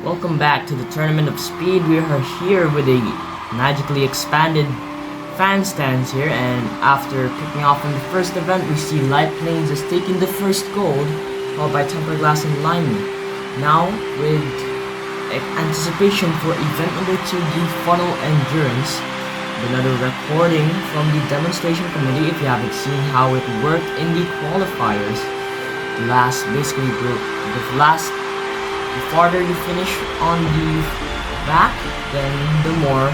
Welcome back to the Tournament of Speed. We are here with a magically expanded fan stands here, and after kicking off in the first event, we see Light Plains is taking the first gold, followed by Tempered Glass and Limey. Now, with anticipation for event number 2, the Funnel Endurance, another recording from the demonstration committee if you haven't seen how it worked in the qualifiers. The farther you finish on the back, then the more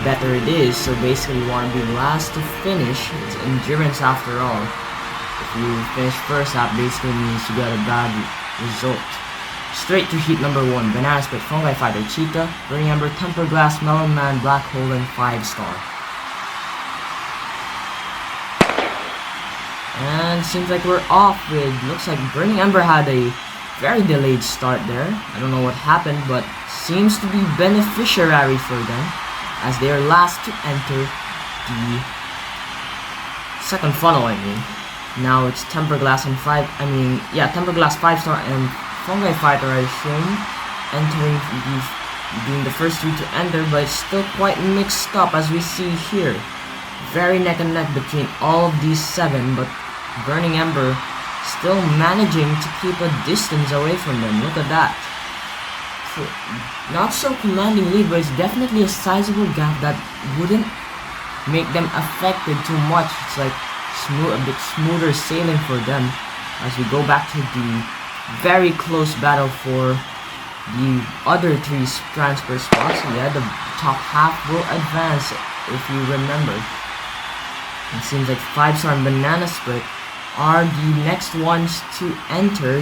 better it is. So basically you want to be last to finish. It's endurance after all. If you finish first, that basically means you got a bad result. Straight to heat number 1, Banana Split, Fungi Fighter, Cheetah, Burning Ember, Tempered Glass, Melon Man, Black Hole, and 5-star. And seems like we're off with, looks like Burning Ember had a very delayed start there. I don't know what happened, but seems to be beneficiary for them, as they are last to enter the second funnel, Now it's Tempered Glass and Tempered Glass 5-star and Fungi Fighter, I assume, being the first three to enter, but it's still quite mixed up as we see here. Very neck and neck between all of these 7, but Burning Ember still managing to keep a distance away from them. Look at that. Not so commanding lead, but it's definitely a sizable gap that wouldn't make them affected too much. It's like a bit smoother sailing for them as we go back to the very close battle for the other 3 transfer spots. Yeah, the top half will advance, if you remember. It seems like 5-star and Banana Split are the next ones to enter.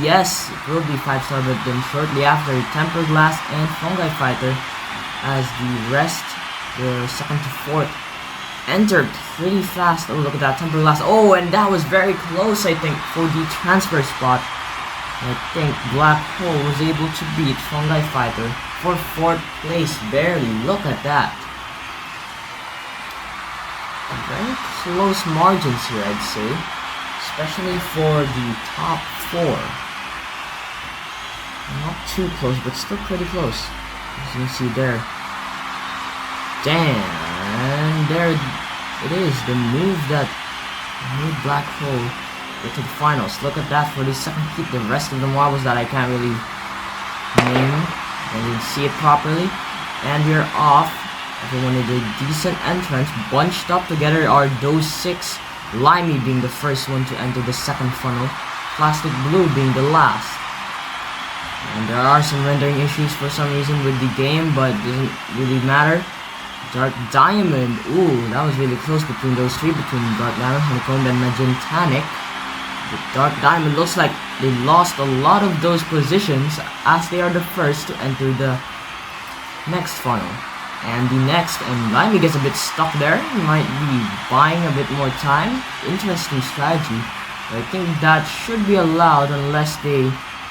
Yes, it will be 5-star, but then shortly after, Tempered Glass and Fungi Fighter, as the rest, the second to fourth, enter pretty fast. Oh, look at that, Tempered Glass. Oh, and that was very close, I think, for the transfer spot. I think Black Hole was able to beat Fungi Fighter for 4th place, barely. Look at that. Very close margins here, I'd say, especially for the top 4. Not too close, but still pretty close, as you can see there. Damn, and there it is, the move that made Black Hole get to the finals. Look at that for the second heat. The rest of the marbles that I can't really name, I didn't see it properly. And we are off. Everyone did a decent entrance. Bunched up together are those 6. Limey being the first one to enter the second funnel. Plastic Blue being the last. And there are some rendering issues for some reason with the game, but it doesn't really matter. Dark Diamond. Ooh, that was really close between those 3, between Dark Diamond, Honeycomb, and Magentanic. The Dark Diamond looks like they lost a lot of those positions, as they are the first to enter the next funnel. And the next, and Limey gets a bit stuck there. He might be buying a bit more time. Interesting strategy. But I think that should be allowed unless they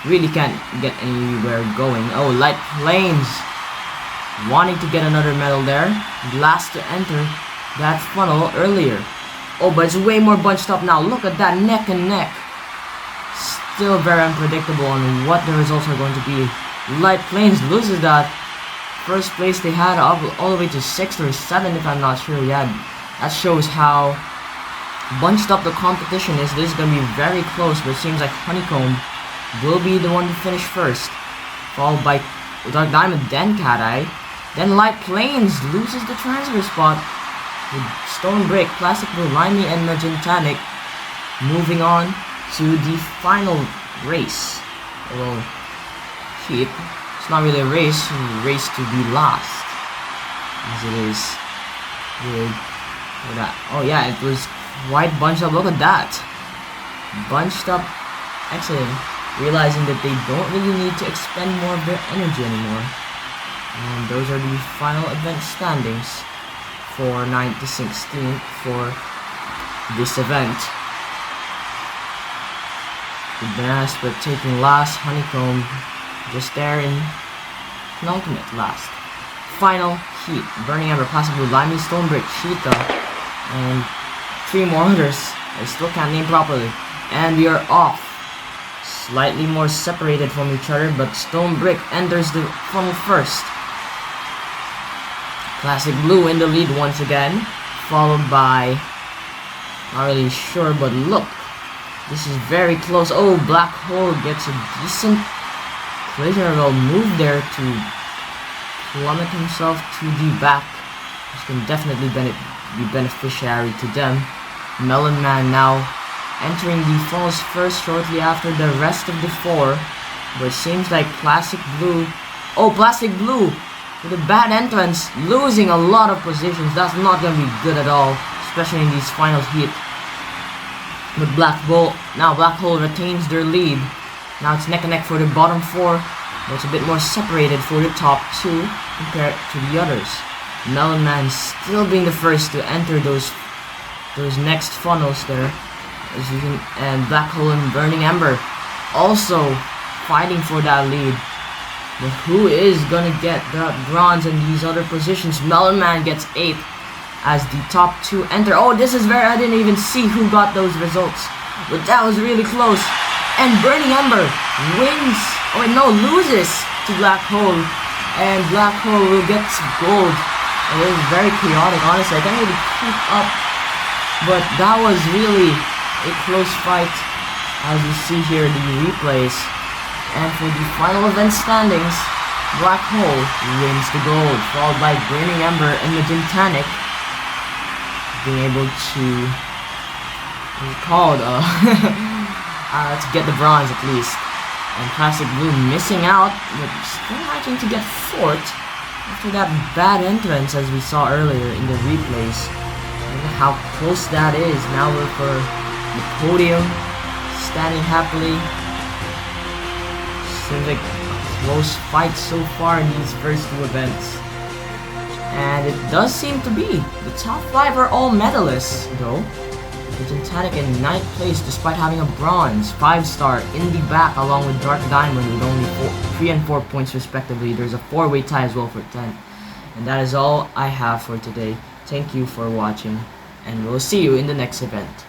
really can't get anywhere going. Oh, Light Plains wanting to get another medal there. Last to enter that funnel earlier. Oh, but it's way more bunched up now. Look at that, neck and neck. Still very unpredictable on what the results are going to be. Light Plains loses that first place they had all the way to 6th or 7th, if I'm not sure. Yeah, that shows how bunched up the competition is. This is going to be very close, but it seems like Honeycomb will be the one to finish first, followed by Dark Diamond, then Cat Eye. Then Light Plains loses the transfer spot with Stone Brick, Plastic Blue, Limey, and Magentanic moving on to the final race. Well, heat. It's not really a race to be last, as it is with that. Oh yeah, it was quite bunched up. Look at that, bunched up. Excellent. Realizing that they don't really need to expend more of their energy anymore. And those are the final event standings for 9th to 16th for this event. The Banana Split taking last, Honeycomb just there in penultimate last. Final heat, Burning Ember, Plastic Blue, Limey, Stone Brick, Cheetah, and 3 more others I still can't name properly. And we are off. slightly more separated from each other, but Stone Brick enters the funnel first. Classic Blue in the lead once again, followed by, not really sure, but look, this is very close. Oh, Black Hole gets a decent collision move there to plummet himself to the back, which can definitely be beneficiary to them. Melon Man now entering the funnels first shortly after the rest of the four, but it seems like Classic Blue, oh, Plastic Blue with a bad entrance, losing a lot of positions. That's not going to be good at all, especially in these final heat. But Black Hole retains their lead. Now it's neck and neck for the bottom four, but it's a bit more separated for the top two compared to the others. Melon Man still being the first to enter those next funnels there, as you can, and Black Hole and Burning Ember also fighting for that lead. But who is gonna get that bronze in these other positions? Melon Man gets 8th as the top two enter. Oh, this is I didn't even see who got those results, but that was really close. And Burning Ember wins, loses to Black Hole, and Black Hole will get gold. It was very chaotic, honestly. I can't really keep up, but that was really a close fight, as you see here in the replays. And for the final event standings, Black Hole wins the gold, followed by Burning Ember and the Gintanic being able to to get the bronze at least. And Classic Blue missing out, but still managing to get 4th after that bad entrance as we saw earlier in the replays. Look at how close that is. Now we're for the podium, standing happily. Seems like a close fight so far in these first two events. And it does seem to be. The top 5 are all medalists, though. The Gintanic in 9th place despite having a bronze, 5-star in the back along with Dark Diamond with only 3 and 4 points respectively. There's a 4-way tie as well for 10. And that is all I have for today. Thank you for watching, and we'll see you in the next event.